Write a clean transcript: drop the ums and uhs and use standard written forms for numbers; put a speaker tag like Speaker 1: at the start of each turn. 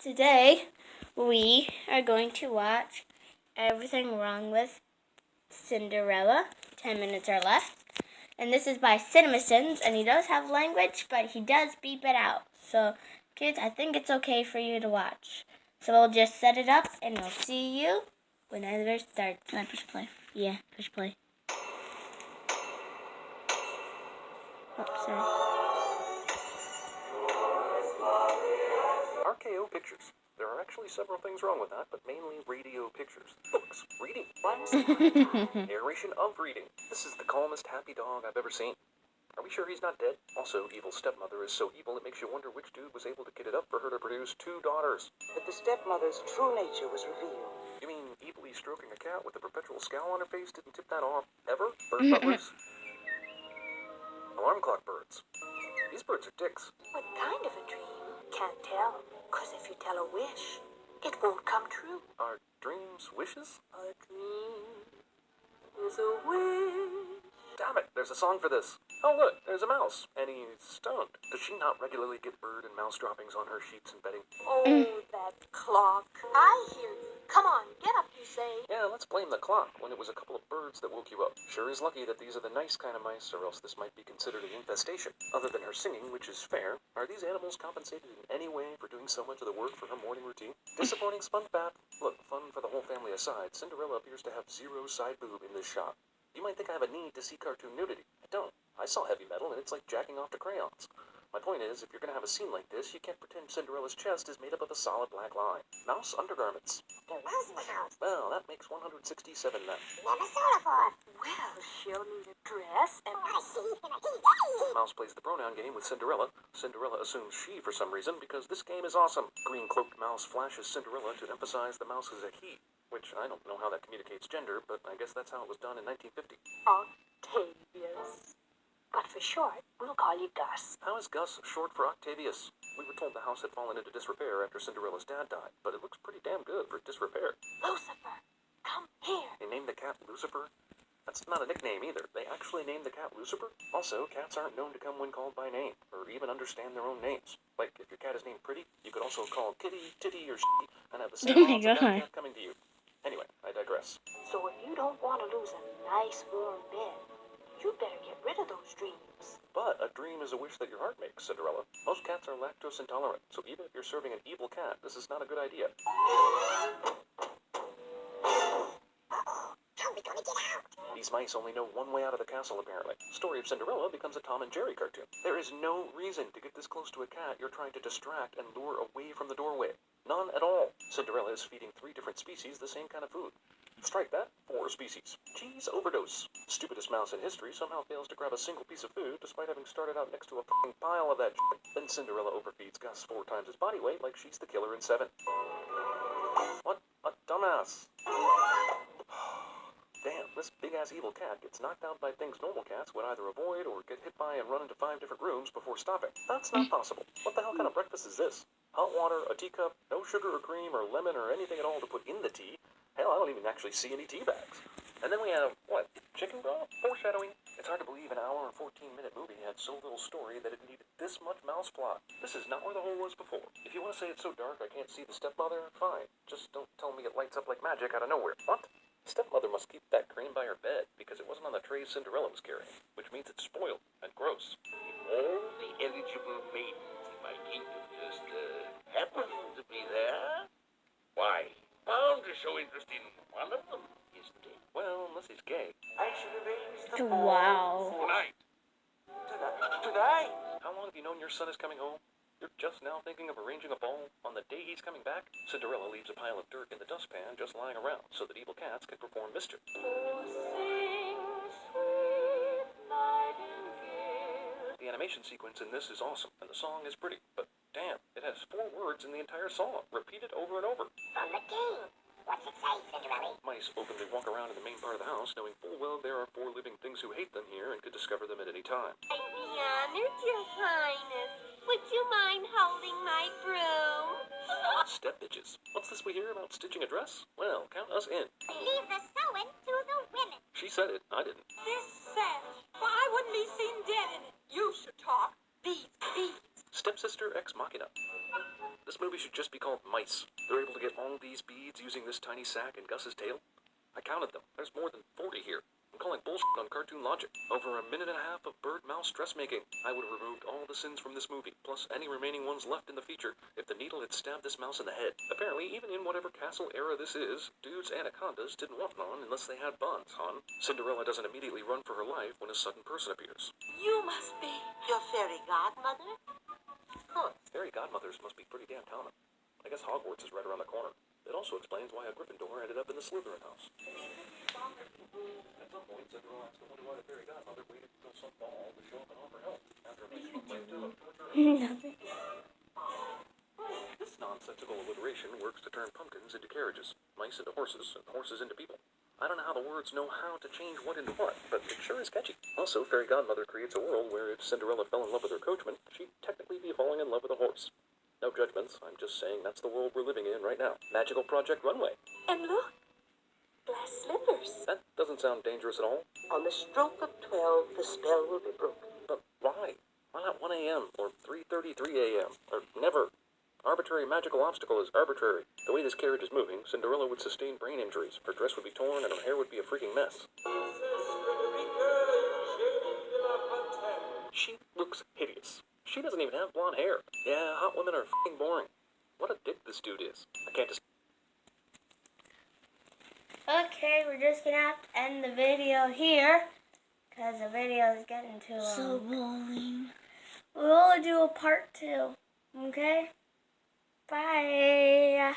Speaker 1: Today, we are going to watch Everything Wrong with Cinderella. 10 minutes are left. And this is by Cinamasins, and he does have language, but he does beep it out. So, kids, I think it's okay for you to watch. So we'll just set it up, and we'll see you whenever it starts. Can I push play? Yeah, push play. Oh, sorry.
Speaker 2: RKO pictures. There are actually several things wrong with that, but mainly radio pictures. Books. Reading. Narration of reading. This is the calmest, happy dog I've ever seen. Are we sure he's not dead? Also, evil stepmother is so evil it makes you wonder which dude was able to get it up for her to produce 2 daughters.
Speaker 3: But the stepmother's true nature was revealed.
Speaker 2: You mean evilly stroking a cat with a perpetual scowl on her face didn't tip that off? Ever? Bird butlers? Alarm clock birds. These birds are dicks.
Speaker 3: What kind of a dream? Can't tell. 'Cause if you tell a wish, it won't come true.
Speaker 2: Are dreams wishes?
Speaker 3: A dream is a wish.
Speaker 2: Damn it, there's a song for this. Oh look, there's a mouse, and he's stoned. Does she not regularly get bird and mouse droppings on her sheets and bedding?
Speaker 3: Oh, that clock. I hear you. Come on, get up, you say.
Speaker 2: Yeah, let's blame the clock when it was a couple of birds that woke you up. Sure is lucky that these are the nice kind of mice, or else this might be considered an infestation. Other than her singing, which is fair, are these animals compensated in any way for doing so much of the work for her morning routine? Disappointing sponge bath. Look, fun for the whole family aside, Cinderella appears to have 0 side boob in this shot. You might think I have a need to see cartoon nudity. I don't. I saw heavy metal, and it's like jacking off to crayons. My point is, if you're going to have a scene like this, you can't pretend Cinderella's chest is made up of a solid black line. Mouse undergarments.
Speaker 4: There was in the house.
Speaker 2: Well, that makes 167 then.
Speaker 4: Never saw her before.
Speaker 3: Well, she'll need a dress and...
Speaker 4: I see in a tea.
Speaker 2: Mouse plays the pronoun game with Cinderella. Cinderella assumes she for some reason, because this game is awesome. Green-cloaked mouse flashes Cinderella to emphasize the mouse is a he, which I don't know how that communicates gender, but I guess that's how it was done in 1950.
Speaker 3: Octavius. But for short, we'll call you Gus.
Speaker 2: How is Gus short for Octavius? We were told the house had fallen into disrepair after Cinderella's dad died, but it looks pretty damn good for disrepair.
Speaker 3: Lucifer, come here.
Speaker 2: They named the cat Lucifer? That's not a nickname either. They actually named the cat Lucifer? Also, cats aren't known to come when called by name, or even understand their own names. Like, if your cat is named Pretty, you could also call Kitty, Titty, or Shitty, and have the same odds of that cat coming to you. Anyway, I digress.
Speaker 3: So if you don't want to lose a nice warm bed, you better get rid of those dreams.
Speaker 2: But a dream is a wish that your heart makes, Cinderella. Most cats are lactose intolerant, so even if you're serving an evil cat, this is not a good idea.
Speaker 4: How are we gonna get out?
Speaker 2: These mice only know one way out of the castle, apparently. Story of Cinderella becomes a Tom and Jerry cartoon. There is no reason to get this close to a cat you're trying to distract and lure away from the doorway. None at all. Cinderella is feeding 3 different species the same kind of food. Strike that, 4 species. Cheese overdose. Stupidest mouse in history somehow fails to grab a single piece of food despite having started out next to a fucking pile of that shit. Then Cinderella overfeeds Gus 4 times his body weight like she's the killer in 7. What a dumbass. Damn, this big-ass evil cat gets knocked out by things normal cats would either avoid or get hit by and run into 5 different rooms before stopping. That's not possible. What the hell kind of breakfast is this? Hot water, a teacup, no sugar or cream or lemon or anything at all to put in the tea. Hell, I don't even actually see any tea bags. And then we have, what, chicken broth? Foreshadowing. It's hard to believe an hour and 14-minute movie had so little story that it needed this much mouse plot. This is not where the hole was before. If you want to say it's so dark I can't see the stepmother, fine. Just don't tell me it lights up like magic out of nowhere. What? Stepmother must keep that cream by her bed because it wasn't on the tray Cinderella was carrying, which means it's spoiled and gross.
Speaker 5: All the eligible maidens in my kingdom just happen to be there. Why, bound to show interest in one of them, isn't it?
Speaker 2: Well, unless he's gay.
Speaker 3: I should arrange the
Speaker 1: Wow.
Speaker 5: Tonight.
Speaker 3: Tonight?
Speaker 2: How long have you known your son is coming home? You're just now thinking of arranging a ball on the day he's coming back? Cinderella leaves a pile of dirt in the dustpan just lying around so that evil cats can perform mischief. The animation sequence in this is awesome, and the song is pretty, but damn, it has 4 words in the entire song, repeated over and over.
Speaker 4: From the game. What's it say, Cinderella?
Speaker 2: Mice openly walk around in the main part of the house, knowing full well there are 4 living things who hate them here and could discover them at any time.
Speaker 6: I'd be honored, Your Highness. Would you mind holding my broom?
Speaker 2: Step bitches. What's this we hear about stitching a dress? Well, count us in.
Speaker 4: Leave the sewing to the women.
Speaker 2: She said it, I didn't.
Speaker 6: This sash. Why wouldn't be seen dead in it? You should talk. Beads.
Speaker 2: Stepsister Ex Machina. This movie should just be called Mice. They're able to get all these beads using this tiny sack and Gus's tail. I counted them. There's more than 40 here. I'm calling bullshit on cartoon logic. Over a minute and a half of bird-mouse dressmaking. I would have removed all the sins from this movie, plus any remaining ones left in the feature, if the needle had stabbed this mouse in the head. Apparently, even in whatever castle era this is, dudes' anacondas didn't want none unless they had buns, hon. Cinderella doesn't immediately run for her life when a sudden person appears.
Speaker 6: You must be your fairy godmother.
Speaker 2: Huh, fairy godmothers must be pretty damn common. I guess Hogwarts is right around the corner. It also explains why a Gryffindor ended up in the Slytherin house. At some point, Cinderella has to wonder why the fairy godmother waited until some ball to show up and offer help after making a plan to torture her.
Speaker 1: Nothing.
Speaker 2: This nonsensical alliteration works to turn pumpkins into carriages, mice into horses, and horses into people. I don't know how the words know how to change what into what, but it sure is catchy. Also, fairy godmother creates a world where if Cinderella fell in love with her coachman, she'd technically be falling in love with a horse. No judgments, I'm just saying that's the world we're living in right now. Magical Project Runway.
Speaker 6: And look, glass slippers.
Speaker 2: That doesn't sound dangerous at all.
Speaker 6: On the stroke of 12, the spell will be broken.
Speaker 2: But why? Why not 1 a.m. or 3:33 a.m. or never? Arbitrary magical obstacle is arbitrary. The way this carriage is moving, Cinderella would sustain brain injuries. Her dress would be torn and her hair would be a freaking mess. She looks hideous. She doesn't even have blonde hair. Yeah, hot women are f***ing boring. What a dick this dude is. I can't just...
Speaker 1: Okay, we're just gonna have to end the video here because the video is getting too long. So boring. We'll do a part 2. Okay? Bye.